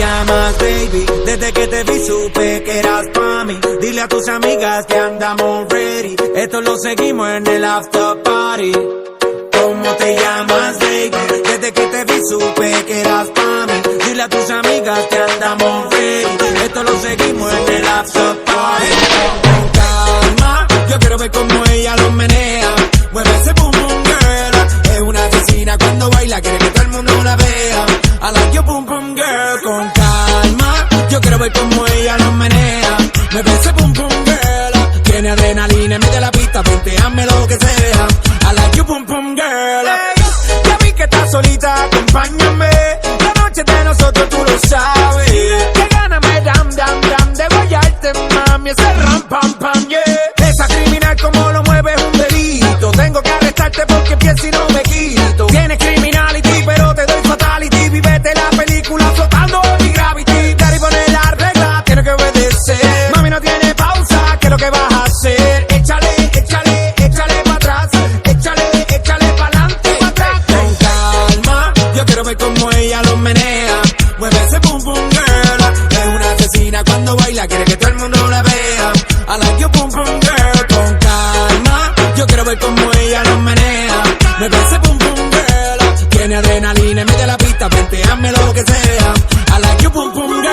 llamas, baby? Desde que te vi supe que eras pa' mí. Dile a tus amigas que andamos ready. Esto lo seguimos en el after party. ¿Cómo te llamas, baby? Desde que te vi supe que eras pa' mí. Dile a tus amigas que andamos ready. Esto lo seguimos en el after party. Con calma, yo quiero ver cómo ella lo menea. Mueve ese boom boom girl. Es una asesina cuando baila, quiere que todo el mundo la vea. I like your boom boom girl. Con calma, yo quiero ver cómo ella lo menea. Mueve ese boom boom girl. Tiene adrenalina, mete la pista, ponteame lo que sea. I like your boom boom girl. Hey, ya vi que estás solita, acompáñame. La noche de nosotros tú lo sabes. Que gana me dam dam dam de guayarte, mami. Ese ram pam pam, yeah. Esa criminal como lo mueve es un delito. Tengo que arrestarte porque pienso y no me quito. Tienes criminality, pero te doy fatality. Vívete la película flotando en mi gravity. Daddy pone la regla, tiene que obedecer. Mami no tiene pausa, ¿qué es lo que vas a hacer? Échale, échale, échale pa' atrás. Échale, échale pa'lante, pa' atrás. Con calma, yo quiero ver cómo ella lo menea. Mueve ese boom boom girl. Es una asesina cuando baila, quiere que todo el mundo la vea. I like your boom boom girl. Con calma, yo quiero ver cómo